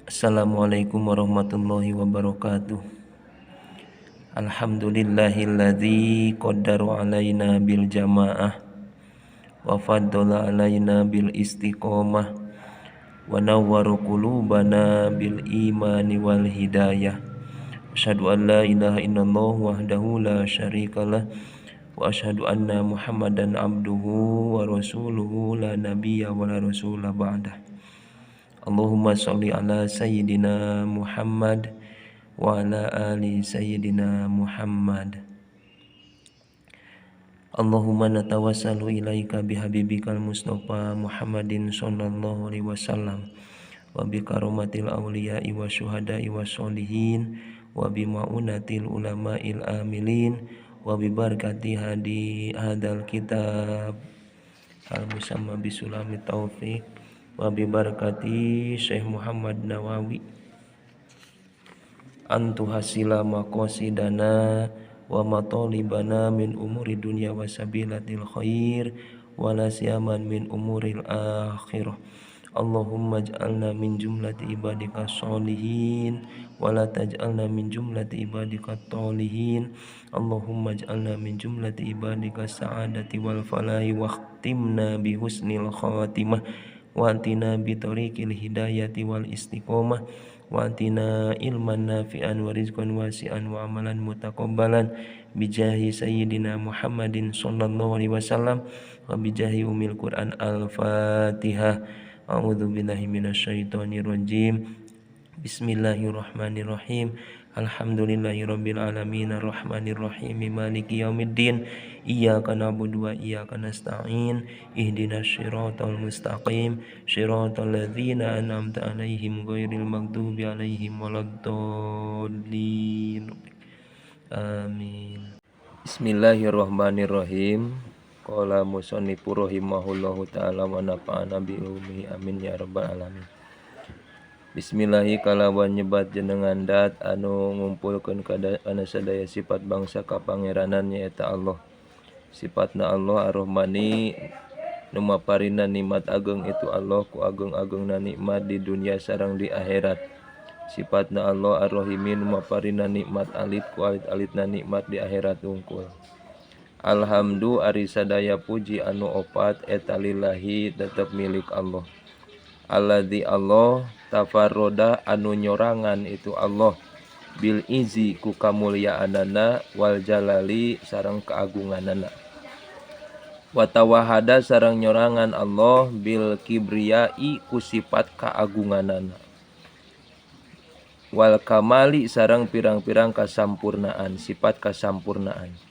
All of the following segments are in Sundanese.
Assalamualaikum warahmatullahi wabarakatuh. Alhamdulillahilladzi qaddara alaina bil jamaah wa faddala alaina bil istiqomah wa nawwara qulubana bil imani wal hidayah. Asyhadu an la ilaha illallah wahdahu la syarikalah wa asyhadu anna Muhammadan abduhu wa rasuluhu la nabiyya wa la rasula ba'dah. Allahumma sholli ala sayyidina Muhammad wa ala ali sayyidina Muhammad. Allahumma natawassalu ilaika bihabibikal Mustafa Muhammadin sallallahu alaihi wasallam wa bi karomatil awliya'i wa syuhada'i wa sholihin wa bi ma'unatil ulama'il amilin wa bi barakati hadi hadal kitab al musamma bi sulamit taufiq wa bi barakati Syekh Muhammad Nawawi antu hasila maqasidana wa matalibana min umuri dunya wa sabilatil khair wa la siyaman min umuril akhirah. Allahumma ij'alna min jumlati ibadika sholihin wa la taj'alna min jumlati ibadika tolihin. Allahumma ij'alna min jumlati ibadika sa'adati wal falahi wa khtimna bi husnil khatimah wa atina bi tariqil hidayati wal istiqomah wa atina ilman nafi'an wa rizqan wasi'an wa amalan mutaqabbalan bijahi sayyidina Muhammadin sallallahu alaihi wasallam wa bijahi umil Quran al-Fatihah. A'udzu billahi minasyaitonir rajim. Bismillahirrahmanirrahim. Alhamdulillahirabbil alamin arrahmanir rahim maliki yaumiddin. Iyyaka na'budu wa iyyaka nasta'in. Ihdinas siratal mustaqim. Shiratal ladzina an'amta 'alaihim ghairil maghdubi 'alaihim waladdallin. Amin. Bismillahirrahmanirrahim. Qala musannifur rahimahullahu ta'ala wa nafa'ana bi ilmihi amin ya rabbal alamin. Bismillahi kalawan nyebat jenengan dat anu ngumpulkeun kana sadaya sifat bangsa kapangeranan nyaeta Allah. Sifatna Allah ar-Rahmani nu maparina nikmat ageng itu Allah ku ageng-agengna nikmat di dunia sareng di akhirat. Sifatna Allah ar-Rahimi nu maparina nikmat alit ku alit-alitna nikmat di akhirat unggul. Alhamdu ari sadaya puji anu opat eta lillahi tetep milik Allah. Alladzi Allah tafarroda anu nyorangan itu Allah bil izi ku kamulyaanana wal jalali sareng keagunganana. Wa tawahada sareng nyorangan Allah bil kibriyai ku sifat keagunganana. Wal kamali sareng pirang-pirang kasampurnaan, sifat kasampurnaan.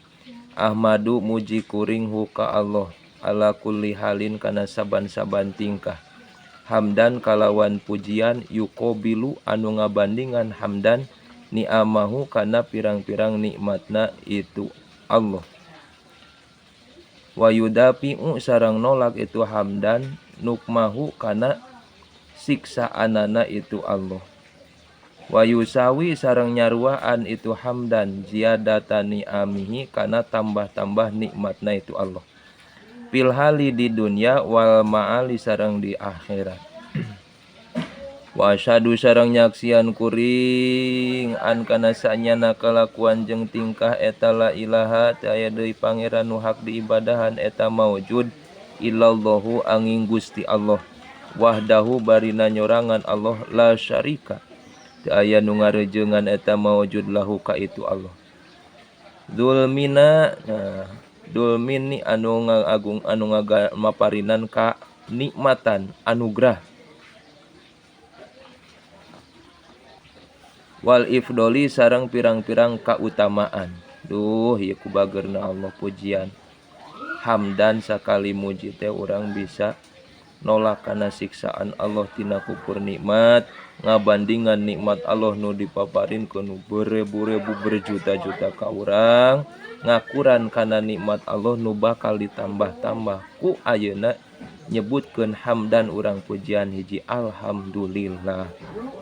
Ahmadu muji kuring ka Allah ala kulli halin kana saban-saban tingkah. Hamdan kalawan pujian yuqobilu anu ngabandingan hamdan ni'amahu kana pirang-pirang nikmatna itu Allah. Wa yudafi'u sareng nolak itu hamdan nukmahu kana siksaanana itu Allah. Wa yusawi sareng nyaruaan itu hamdan ziyadatani amihi kana tambah-tambah nikmatna itu Allah. Fil hali di dunya wal ma'ali sareng di akhirat. Wa asyhadu sareng nyaksian kuring an kana sanyana kalakuan jeung tingkah eta la ilaha teu aya deui pangeran nu hak diibadahan eta maujud illallahu angin Gusti Allah. Wahdahu barina nyorangan Allah la syarika teu aya nu ngarejeungan eta maujud lahu ka itu Allah. Dzulmina dulmin ni anu ngagung anu maparinan ka nikmatan anugrah. Wal ifdoli sareng pirang-pirang kautamaan. Duh ieu kubageurna Allah pujian. Hamdan sakali muji teh urang bisa nolak kana siksaan Allah tina kupur nikmat, ngabandingan nikmat Allah nu dipaparin ku nu berebu-rebu berjuta-juta ka urang, ngakuran kana nikmat Allah nu bakal ditambah-tambah ku ayeuna nyebutkeun hamdan urang pujian hiji alhamdulillah.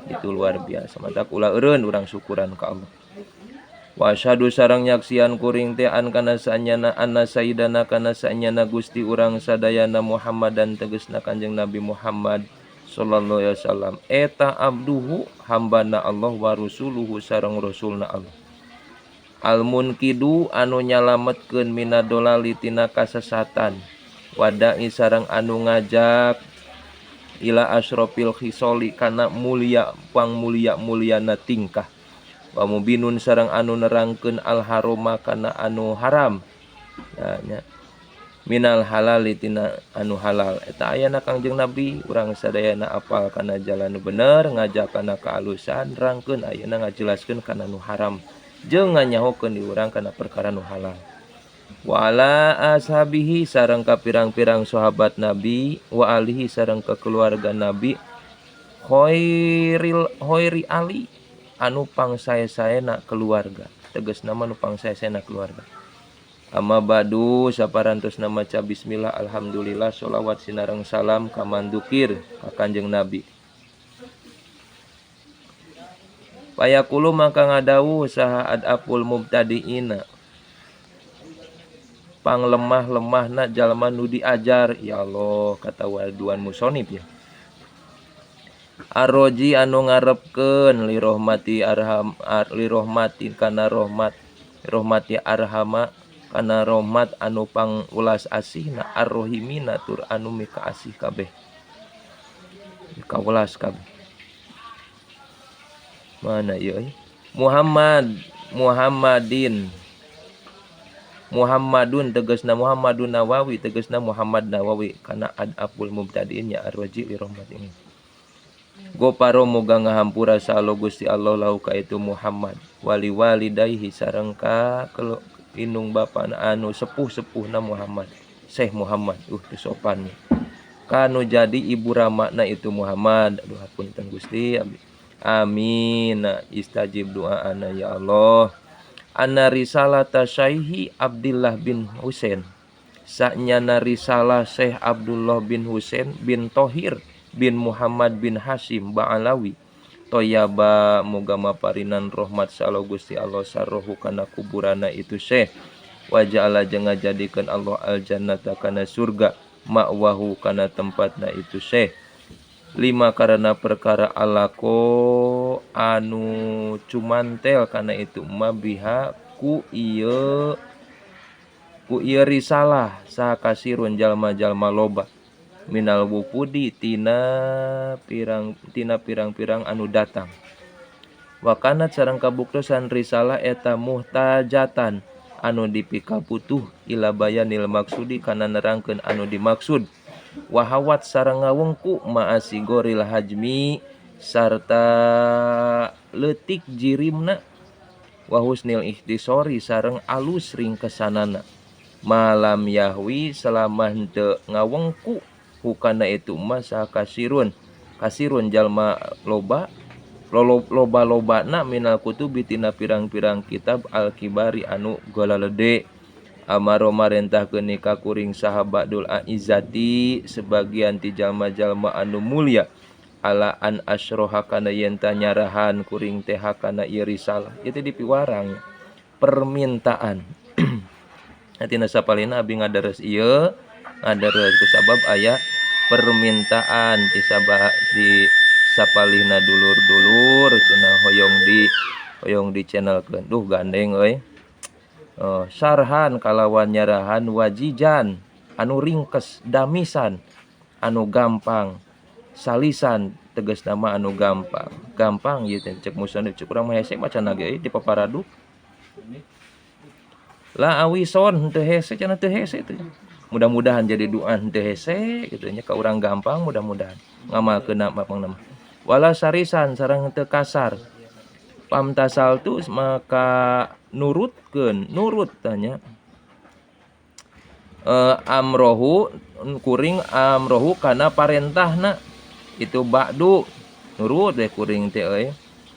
Itu luar biasa. Mata ulah eureun urang syukuran ka Allah. Wa asyhadu sareng nyaksian kuring teh an kana saanyana anna sayyidana kana saanyana Gusti urang sadayana Muhammadan tegasna Kanjeng Nabi Muhammad sallallahu alaihi wasallam eta abduhu hambana Allah wa rusuluhu sareng rasulna Allah al munkidu anu nyalametkeun minadolali tina kasesatan wada'i sareng anu ngajak ila asyrafil khisoli kana mulia pang mulia-muliana tingkah wa mubinun sareng anu nerangkeun al haroma kana anu haram nya minal halal tina anu halal eta ayana Kangjeng Nabi urang sadayana apal kana jalan nu bener ngajak kana kaalusan nerangkeun ayeuna ngajelaskeun kana nu haram jeung nganyahokeun di urang kana perkara nu halal wa ala ashabihi sareng ka pirang-pirang sahabat Nabi wa alihi sareng ka keluarga Nabi hoiri ali anu pangsae-saena keluarga tegasna mah nu pangsae-saena keluarga amma badu saparantosna maca bismillah alhamdulillah sholawat sinareng salam ka mandukir ka Kanjeng Nabi payaqulu maka ngadawuh saha adapul mubtadiina panglemah-lemahna jalma nu diajar ya Allah kata waduan musonib ya arroji anu ngarepkeun li rahmati arham li rahmatin kana rahmati arhama kana rahmat anu pangulas asihna arrohimina tur anu mika asih kabeh kaulas kabeh mana ieu Muhammadun tegasna Muhammadun Nawawi tegasna Muhammad Nawawi kana adapul mubtadiin ya arroji li rahmatin goparo moga ngahampura salo Gusti Allah lahu ka itu Muhammad wali walidayhi sareng ka indung bapana anu sepuh-sepuhna Muhammad Syekh Muhammad teu sopan kanu jadi ibu ramana itu Muhammad aduh hapunten Gusti amin istajib doa ana ya Allah anna risalata Syaihi Abdullah bin Husain sanyana risalah Syekh Abdullah bin Husain bin Thohir bin Muhammad bin Hashim Ba'alawi toyaba moga maparinan rahmat salo Gusti Allah sarrohu kana kuburana itu Syekh waja'ala jeung ngajadikeun Allah al jannata kana surga ma'wahu kana tempatna itu Syekh lima karena perkara alako anu cumantel kana itu mabiha ku ieu risalah saha kasirun jalma-jalma loba minal wufudi tina pirang-pirang anu datang wakanat sareng kabuktosan risalah eta muhtajatan anu dipikabutuh ila bayanil maksudi kana nerangkeun anu dimaksud wahawat sareng ngawengku ma'asigoril hajmi sarta leutik jirimna wa husnil ihtisori sareng alus ringkesanana malam yahwi selama henteu ngawengku hukana itu masa kasirun jalma loba-lobana minal kutubi tina pirang-pirang kitab al-kibari anu golalede amaro marentahkeun ka kuring sahabatul aizati sebagian ti jalma-jalma anu mulia ala an asroha kana yen nyarahan kuring teh kana ieu risalah ieu teh dipiwarang permintaan atina sapalina abi ngadares ieu ngadares kusabab aya permintaan ti sapalihna dulur-dulur cenah hoyong di channelkeun duh gandeng euy sarhan kalawan nyarahan wajijan anu ringkes damisan anu gampang salisan tegas nama anu gampang ieu teh cek musannif cek urang mah hese macan ge di paparaduk la awison teu hese cenah teu hese teh mudah-mudahan jadi doa teu hese kitu nya ka urang gampang mudah-mudahan ngamalkeun mapang nama wala sarisan sareng teu kasar pamtasal tu maka nurut tanya amrohu kuring amrohu kana parentahna itu ba'du nurut deh kuring teh euy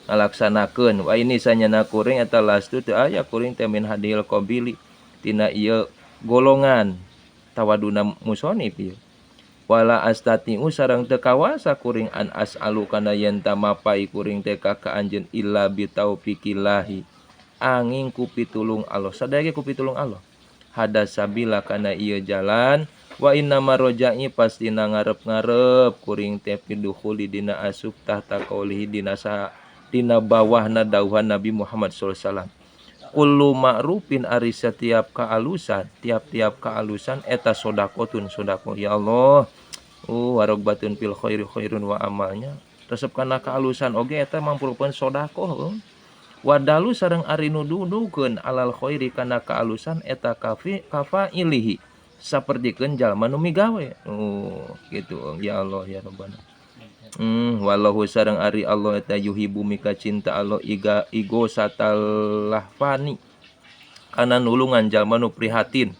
ngalaksanakeun wa ini sanyana kuring eta lastu teu aya kuring teh min hadil qabili tina ieu golongan tawaduna musonif ieu wala astatiu sareng teu kawasa kuring an as'alu kana yen tamapai kuring teh ka anjeun illa bi taufiqillahi angin ku pitulung Allah sadaya ku pitulung Allah hada sabila kana ieu jalan Wa inna marojai pastina ngarep-ngarep kuring teh pidukhuli dina asup tahta qaulihi dina bawahna dauhan Nabi Muhammad sallallahu alaihi wasallam. Kullu ma'rufin ari setiap kaalusan, tiap-tiap kaalusan eta sodakotun sodako. Ya Allah, warogbatun fil khairun wa amalnya. Resep kana kaalusan oge eta mangpurupkeun sodako. Wadalu sareng ari nududukeun alal khairi kana kaalusan eta kafa ilihi. Sapertikeun jalma nu migawe. Gitu. Ya Allah ya Rabbana. Wallahu sareng ari Allah eta yuhibbu mika cinta Allah igo satalah fani kana nulungan jalma nu prihatin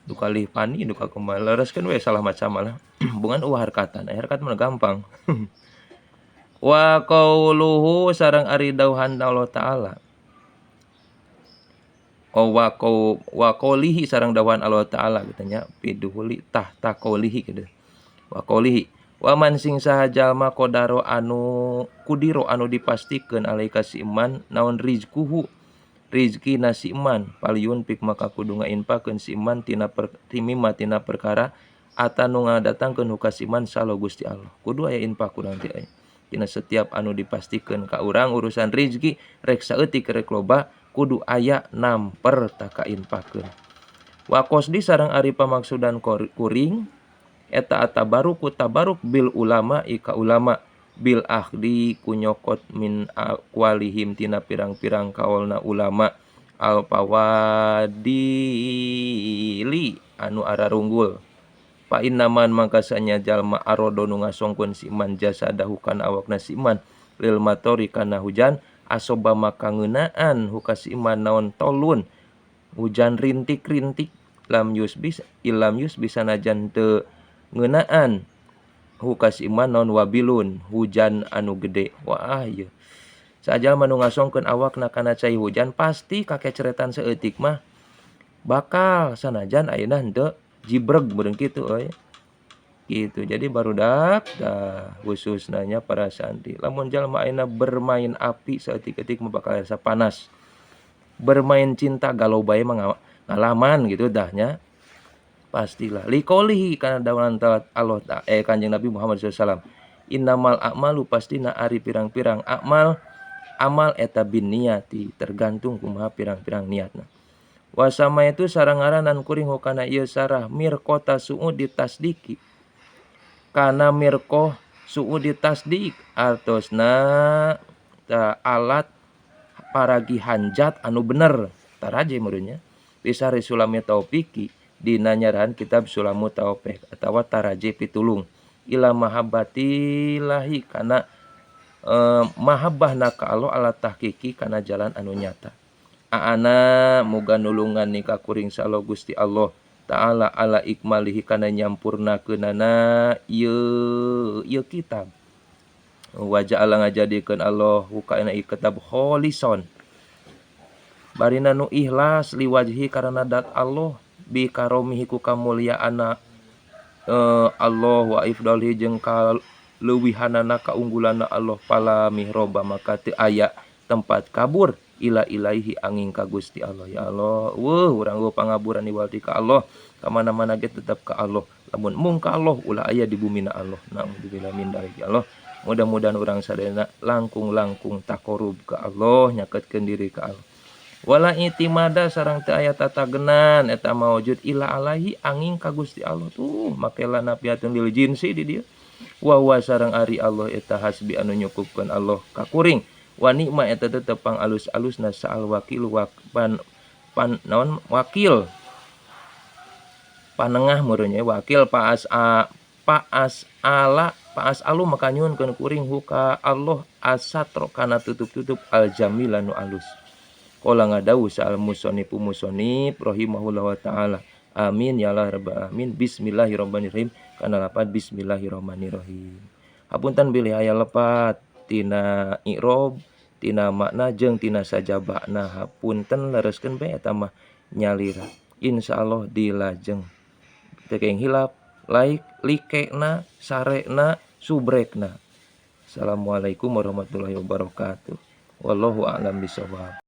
dukali fani duka kumaha lereskeun we salah macam lah bungan harkatan harkat mah gampang. Wa qauluhu sareng ari dauhan Allah taala wa qaulihi sareng dauhan Allah taala katanya piduhuli tahta qaulihi kitu wa qaulihi wa man sing saha jalma qadaro anu kudiro anu dipastikeun alaika si iman naon rizquhu rizki nasi iman paliyun pik maka kudu ngainpakeun si iman tina perkara atanu ngadatangkeun hukas iman salo Gusti Allah kudu aya infak urang teh aya tina setiap anu dipastikeun ka urang urusan rizki rek saeutik rek loba kudu aya namper taka infakkeun. Wa qosdi sareng ari pamaksudan kuring eta atabaruk bil ulama ika ulama bil akhdi kunyokot min aqwalihim tina pirang-pirang kaulna ulama al pawadili anu ararunggul. Pa innaman mangkasanya jalma arodo nu ngasongkeun si iman jasa dahu kana awakna si iman lil matori kana hujan asoba maka ngeunaan hukas si iman naon tolun hujan rintik-rintik lam yusbis bisa najan teu ngeunaan hukas iman naon wabilun hujan anu gede. Wah ieu sajalma nu ngasongkeun awakna kana cai hujan pasti kakeceretan saeutik mah bakal sanajan ayeuna henteu jibreg meureun kitu euy. Gitu. Jadi barudak khususnanya para santri. Lamun jalma ayeuna bermain api saeutik-eutik mah bakal rasa panas. Bermain cinta galau bae mah ngalaman gitu dahnya. Pastilah liqaulihi kana dawuhan Allah Kanjeng Nabi Muhammad SAW. Innamal a'malu pastina ari pirang-pirang amal eta binniyati tergantung kumaha pirang-pirang niatna. Wasama itu sarangaranan kuring hukana ieu sarah mirqota su'ud ditasdiki kana mirqoh su'ud ditasdik artosna alat paragi hanjat anu bener taraje meureunnya bisa risulami taufiki dina nyarahan kitab Sulamu Taufik atawa taraje pitulung ila mahabbatillahi kana mahabbahna ka Allah ala tahqiqi kana jalan anu nyata. Aana muga nulungan ni ka kuring sallo Gusti Allah taala ala ikmalihi kana nyampurnakeunana ieu kitab. Wa ja'ala ngajadikeun Allah kana kitab kholison barina nu ikhlas liwajhi karana dat Allah bi karomihi ku kamulyaanna Allah wa ifdalihi jeung kaleuwihanana kaunggulanna Allah pala mihroba maka teu aya tempat kabur ila ilaihi angin ka Gusti Allah. Ya Allah urang pangaburan iwalti ka Allah ka mana-mana ge tetep ka Allah lamun mung ka Allah ulah aya di bumina Allah. Naudzubillah min dzalik ya Allah. Mudah-mudahan urang sadayana langkung-langkung takorub ka Allah nyaketkeun diri ka Allah. Wala itimada sareng teu aya tatagenan eta maujud ila alaihi angin ka Gusti Allah tuh makela nafiatun lil jinsi di dieu. Wa sareng ari Allah eta hasbi anu nyukupkeun Allah ka kuring. Wa nikma eta teh tepang alus-alusna saal wakil wakil panengah meureunnya wakil paas alu maka nyuhunkeun kuring huka Allah asatro kana tutup-tutup al jamila nu alus. Qala ngadawu saal musonib rahimahullah taala. Amin ya Allah rabbal alamin. Bismillahirrahmanirrahim kana lapat bismillahirrahmanirrahim. Hapunten bilih aya lepat tina i'rab tina makna jeung tina sajabana hapunten lereskeun bae eta mah nyalira insyaallah dilajeng teu keng hilap likena sarekna subrekna. Assalamualaikum warahmatullahi wabarakatuh. Wallahu a'lam bishawab.